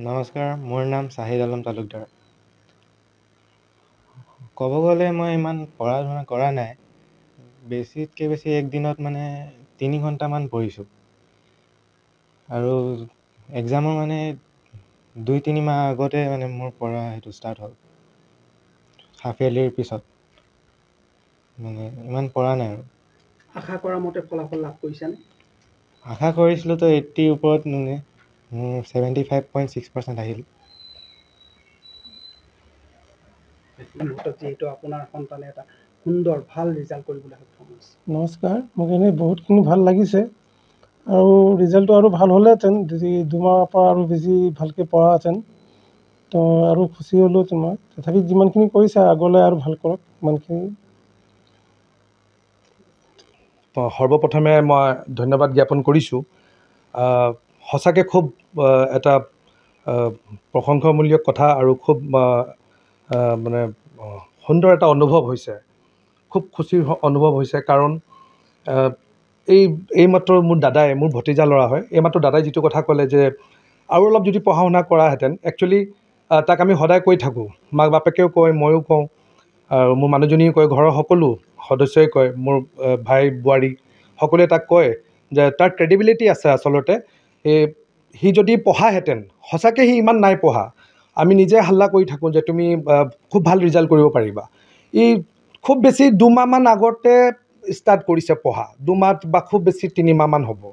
নমস্কাৰ, মোৰ নাম চাহিদ আলম তালুকদাৰ। ক'ব গ'লে মই ইমান পঢ়া শুনা কৰা নাই। বেছিতকৈ বেছি একদিনত 3 ঘণ্টামান পঢ়িছোঁ। আৰু এক্সামৰ 2-3 মাহ আগতে মোৰ পঢ়া সেইটো ষ্টাৰ্ট হ'ল। হাফ ইয়াৰলিৰ পিছত ইমান পঢ়া নাই আৰু। আশা কৰা মতে ফলাফল লাভ কৰিছানে? আশা কৰিছিলোঁ তো 80 ওপৰত মোৰ 75.6% আহিল। যিহেতু আপোনাৰ সন্তানে এটা সুন্দৰ ভাল ৰিজাল্ট কৰিবলৈ সক্ষম হৈছে। নমস্কাৰ, মোক এনেই বহুতখিনি ভাল লাগিছে আৰু ৰিজাল্টটো আৰু ভাল হ'লেহেঁতেন যদি 2 মাহৰ পৰা আৰু বেছি ভালকৈ পঢ়াহেঁতেন তো আৰু খুচি হ'লোহেঁতেন মই। তথাপি যিমানখিনি কৰিছে আগলৈ আৰু ভাল কৰক ইমানখিনি। সৰ্বপ্ৰথমে মই ধন্যবাদ জ্ঞাপন কৰিছোঁ। সঁচাকৈ খুব এটা প্ৰশংসামূলক কথা আৰু খুব সুন্দৰ এটা অনুভৱ হৈছে, খুব খুচিৰ অনুভৱ হৈছে। কাৰণ এইমাত্ৰ মোৰ দাদাই, মোৰ ভতিজা ল'ৰা হয়, এইমাত্ৰ দাদাই যিটো কথা ক'লে যে আৰু অলপ যদি পঢ়া শুনা কৰাহেঁতেন, একচুৱেলি তাক আমি সদায় কৈ থাকোঁ, মাক বাপেকেও কয়, ময়ো কওঁ আৰু মোৰ মানুহজনীও কয়, ঘৰৰ সকলো সদস্যই কয়, মোৰ ভাই বোৱাৰী সকলোৱে তাক কয় যে তাৰ ক্ৰেডিবিলিটি আছে আচলতে। সি যদি পঢ়াহেঁতেন, সঁচাকৈ সি ইমান নাই পঢ়া, আমি নিজে হাল্লা কৰি থাকোঁ যে তুমি খুব ভাল ৰিজাল্ট কৰিব পাৰিবা। খুব বেছি 2 মাহমান আগতে ষ্টাৰ্ট কৰিছে পঢ়া, 2 মাহ বা খুব বেছি 3 মাহমান হ'ব।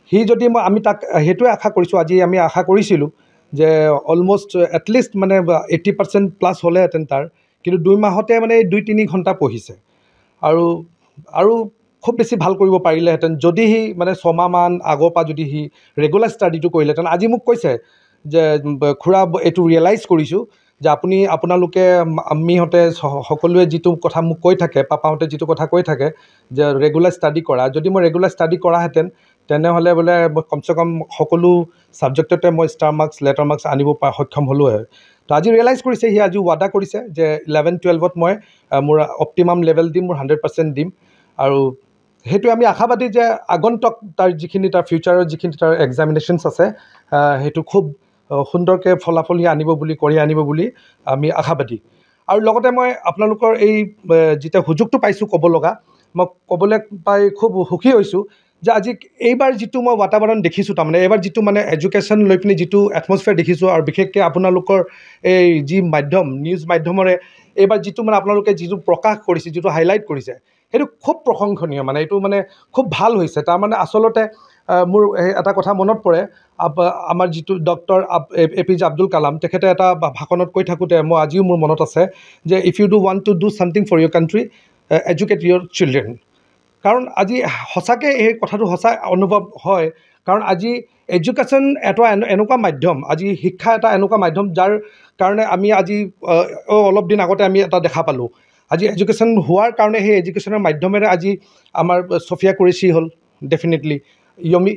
সি যদি আমি তাক সেইটোৱে আশা কৰিছোঁ, আজি আমি আশা কৰিছিলোঁ যে অলমষ্ট এটলিষ্ট 80% প্লাছ হ'লেহেঁতেন তাৰ, কিন্তু 2 মাহতে 2-3 ঘণ্টা পঢ়িছে আৰু খুব বেছি ভাল কৰিব পাৰিলেহেঁতেন যদি সি 6 মাহমান আগৰ পৰা যদি সি ৰেগুলাৰ ষ্টাডিটো কৰিলেহেঁতেন। আজি মোক কৈছে যে খুৰা, এইটো ৰিয়েলাইজ কৰিছোঁ যে আপোনালোকে আমিহঁতে সকলোৱে যিটো কথা মোক কৈ থাকে, পাপাহঁতে যিটো কথা কৈ থাকে যে ৰেগুলাৰ ষ্টাডি কৰা, যদি মই ৰেগুলাৰ ষ্টাডি কৰাহেঁতেন তেনেহ'লে বোলে কমচে কম সকলো ছাবজেক্টতে মই ষ্টাৰ মাৰ্কছ, লেটাৰ মাৰ্কছ আনিব সক্ষম হ'লো হয়। তো আজি ৰিয়েলাইজ কৰিছে সি, আজি ৱাদা কৰিছে যে 11-12ত মই মোৰ অপটিমাম লেভেল দিম, মোৰ 100% দিম। আৰু সেইটোৱে আমি আশাবাদী যে আগন্তুক তাৰ যিখিনি তাৰ ফিউচাৰৰ যিখিনি তাৰ এক্সামিনেশ্যনছ আছে, সেইটো খুব সুন্দৰকৈ ফলাফল সি আনিব বুলি, কঢ়িয়াই আনিব বুলি আমি আশাবাদী। আৰু লগতে মই আপোনালোকৰ এই যেতিয়া সুযোগটো পাইছোঁ ক'ব লগা, মই ক'বলৈ পাই খুব সুখী হৈছোঁ যে আজি এইবাৰ যিটো মই বাতাৱৰণ দেখিছোঁ, এইবাৰ যিটো এডুকেশ্যন লৈ পিনি যিটো এটমছফিয়াৰ দেখিছোঁ, আৰু বিশেষকৈ আপোনালোকৰ এই যি মাধ্যম, নিউজ মাধ্যমৰে এইবাৰ যিটো আপোনালোকে যিটো প্ৰকাশ কৰিছে, যিটো হাইলাইট কৰিছে, সেইটো খুব প্ৰশংসনীয়। এইটো খুব ভাল হৈছে। আচলতে মোৰ এটা কথা মনত পৰে, আমাৰ যিটো ডক্টৰ APJ আব্দুল কালাম, তেখেতে এটা ভাষণত কৈ থাকোঁতে আজিও মোৰ মনত আছে যে if you want to do something for your country, educate your children. কাৰণ আজি সঁচাকৈ এই কথাটো সঁচা অনুভৱ হয়। কাৰণ আজি এডুকেশ্যন এটা এনেকুৱা মাধ্যম, আজি শিক্ষা এটা এনেকুৱা মাধ্যম যাৰ কাৰণে আমি আজি অলপ দিন আগতে আমি এটা দেখা পালোঁ, আজি এডুকেশ্যন হোৱাৰ কাৰণে সেই এডুকেশ্যনৰ মাধ্যমেৰে আজি আমাৰ ছফিয়া কুৰেশ্বি হ'ল, ডেফিনেটলি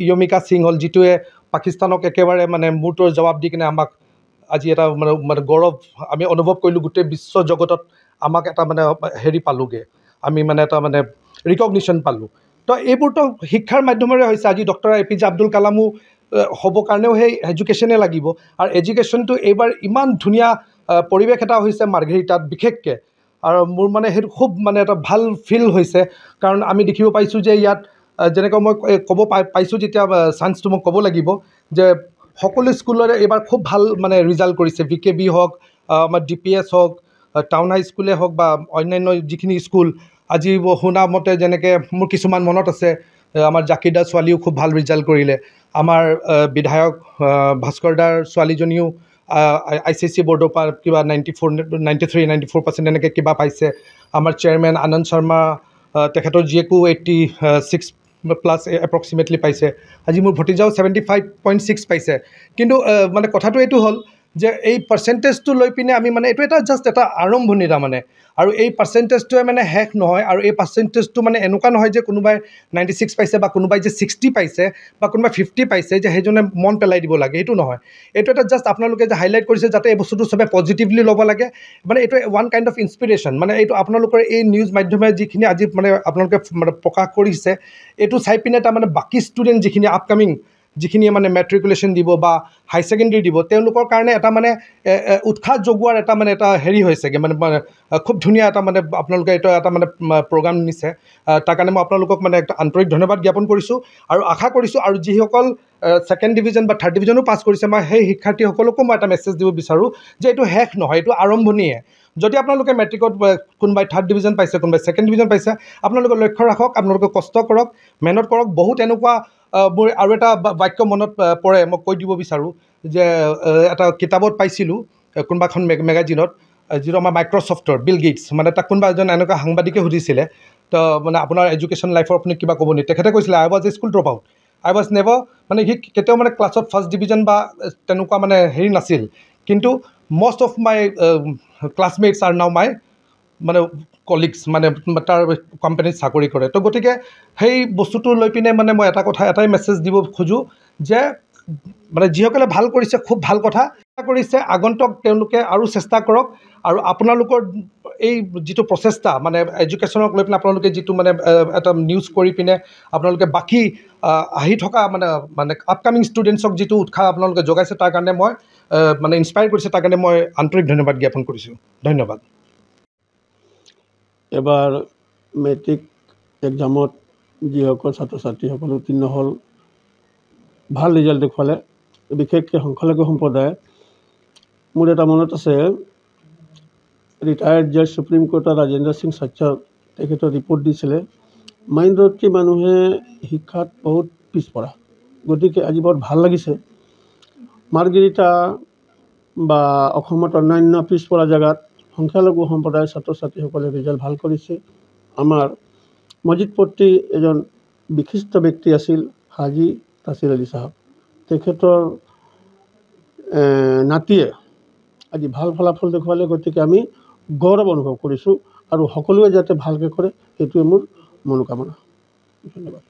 য়মিকা সিং হ'ল, যিটোৱে পাকিস্তানক একেবাৰে মূৰটোৰ জবাব দি কিনে আমাক আজি এটা গৌৰৱ আমি অনুভৱ কৰিলোঁ। গোটেই বিশ্ব জগতত আমাক এটা হেৰি পালোঁগৈ, আমি এটা ৰিকগনিশ্যন পালোঁ। তো এইবোৰতো শিক্ষাৰ মাধ্যমেৰে হৈছে। আজি ডক্টৰ APJ আব্দুল কালামো হ'বৰ কাৰণেও সেই এডুকেশ্যনে লাগিব। আৰু এডুকেশ্যনটো এইবাৰ ইমান ধুনীয়া পৰিৱেশ এটা হৈছে মাৰ্ঘেৰিটাত বিশেষকৈ, আৰু মোৰ সেইটো খুব এটা ভাল ফিল হৈছে। কাৰণ আমি দেখিব পাইছোঁ যে ইয়াত যেনেকৈ মই ক'ব পাইছোঁ, যেতিয়া চান্সটো মই ক'ব লাগিব যে সকলো স্কুলৰে এইবাৰ খুব ভাল ৰিজাল্ট কৰিছে। VKB হওক, আমাৰ DPS হওক, টাউন হাইস্কুলে হওক বা অন্যান্য যিখিনি স্কুল, আজি শুনা মতে যেনেকৈ মোৰ কিছুমান মনত আছে, আমাৰ জাকিৰ ছোৱালীও খুব ভাল ৰিজাল্ট কৰিলে, আমাৰ বিধায়ক ভাস্কৰ দাৰ ছোৱালীজনীও ICSE বৰ্ডৰ পৰা কিবা 93-94% এনেকৈ কিবা পাইছে। আমাৰ চেয়াৰমেন আনন্দ শৰ্মা, তেখেতৰ জীয়েকো 86+ এপ্ৰক্সিমেটলি পাইছে। আজি মোৰ ভতিজাও 75.6 পাইছে। কিন্তু কথাটো এইটো হ'ল যে এই পাৰ্চেণ্টেজটো লৈ পিনে আমি এইটো এটা জাষ্ট এটা আৰম্ভণি আৰু এই পাৰ্চেণ্টেজটোৱে শেষ নহয়। আৰু এই পাৰ্চেণ্টেজটো এনেকুৱা নহয় যে কোনোবাই 96 পাইছে বা কোনোবাই যে 60 পাইছে বা কোনোবাই 50 পাইছে যে সেইজনে মন পেলাই দিব লাগে, এইটো নহয়। এইটো এটা জাষ্ট আপোনালোকে যে হাইলাইট কৰিছে যাতে এই বস্তুটো চবে পজিটিভলি ল'ব লাগে, এইটো ওৱান কাইণ্ড অফ ইনস্পিৰেশ্যন। এইটো আপোনালোকৰ এই নিউজ মাধ্যমে যিখিনি আজি আপোনালোকে প্ৰকাশ কৰিছে, এইটো চাই পিনে বাকী ষ্টুডেণ্ট যিখিনি আপকামিং যিখিনিয়ে মানে মেট্ৰিকুলেশ্যন দিব বা হাই ছেকেণ্ডেৰী দিব তেওঁলোকৰ কাৰণে এটা মানে উৎসাহ যোগোৱাৰ এটা মানে এটা হেৰি হৈছেগৈ মানে খুব ধুনীয়া এটা মানে আপোনালোকে এইটো এটা মানে প্ৰগ্ৰাম নিছে তাৰ কাৰণে মই আপোনালোকক মানে একটা আন্তৰিক ধন্যবাদ জ্ঞাপন কৰিছোঁ আৰু আশা কৰিছোঁ আৰু যিসকল ছেকেণ্ড ডিভিজন বা থাৰ্ড ডিভিজনো পাছ কৰিছে মই সেই শিক্ষাৰ্থীসকলকো মই এটা মেছেজ দিব বিচাৰোঁ যে এইটো শেষ নহয়, এইটো আৰম্ভণিয়ে। যদি আপোনালোকে মেট্ৰিকত কোনোবাই থাৰ্ড ডিভিজন পাইছে, কোনোবাই ছেকেণ্ড ডিভিজন পাইছে, আপোনালোকে লক্ষ্য ৰাখক, আপোনালোকে কষ্ট কৰক, মেহনত কৰক। বহুত এনেকুৱা মোৰ আৰু এটা বাক্য মনত পৰে, মই কৈ দিব বিচাৰোঁ যে এটা কিতাপত পাইছিলোঁ কোনোবা এখন মেগাজিনত, যিটো আমাৰ মাইক্ৰ'ছফ্টৰ বিল গেটছ, মানে তাক কোনোবা এজন এনেকুৱা সাংবাদিকে সুধিছিলে তো মানে আপোনাৰ এডুকেশ্যন লাইফৰ আপুনি কিবা ক'ব নেকি? তেখেতে কৈছিলে I was a school drop out, I was never, মানে সি কেতিয়াও মানে ক্লাছত ফাৰ্ষ্ট ডিভিজন বা তেনেকুৱা মানে হেৰি নাছিল, কিন্তু মষ্ট অফ মাই ক্লাছমেটছ আৰ নাও মাই মানে কলিগছ, মানে তাৰ কোম্পানীত চাকৰি কৰে। তো গতিকে সেই বস্তুটো লৈ পিনে মানে মই এটাই মেছেজ দিব খোজোঁ যে মানে যিসকলে ভাল কৰিছে খুব ভাল কথা কৰিছে, আগন্তুক তেওঁলোকে আৰু চেষ্টা কৰক। আৰু আপোনালোকৰ এই যিটো প্ৰচেষ্টা মানে এডুকেশ্যনক লৈ পিনে আপোনালোকে যিটো মানে এটা নিউজ কৰি পিনে আপোনালোকে বাকী আহি থকা মানে আপকামিং ষ্টুডেণ্টছক যিটো উৎসাহ আপোনালোকে যোগাইছে তাৰ কাৰণে মই মানে ইনস্পায়াৰ কৰিছে, তাৰ কাৰণে মই আন্তৰিক ধন্যবাদ জ্ঞাপন কৰিছোঁ। ধন্যবাদ। এবাৰ মেট্ৰিক এক্সামত যিসকল ছাত্ৰ ছাত্ৰীসকল উত্তীৰ্ণ হ'ল, ভাল ৰিজাল্ট দেখুৱালে, বিশেষকৈ সংখ্যালঘু সম্প্ৰদায়ে। মোৰ এটা মনত আছে, ৰিটায়াৰ্ড জাজ সুপ্ৰিম কোৰ্টৰ ৰাজেন্দ্ৰ সিং সচ্চৰ তেখেতৰ ৰিপৰ্ট দিছিলে মাইনৰিটি মানুহে শিক্ষাত বহুত পিছপৰা। গতিকে আজি বৰ ভাল লাগিছে মাৰ্ঘেৰিটা বা অসমত অন্যান্য পিছপৰা জেগাত সংখ্যালঘু সম্প্ৰদায়ৰ ছাত্ৰ ছাত্ৰীসকলে ৰিজাল্ট ভাল কৰিছে। আমাৰ মছজিদপট্টি এজন বিশিষ্ট ব্যক্তি আছিল হাজী তাছিৰ আলী চাহাব, তেখেতৰ নাতিয়ে আজি ভাল ফলাফল দেখুৱালে। গতিকে আমি গৌৰৱ অনুভৱ কৰিছোঁ আৰু সকলোৱে যাতে ভালকৈ কৰে সেইটোৱে মোৰ মনোকামনা। ধন্যবাদ।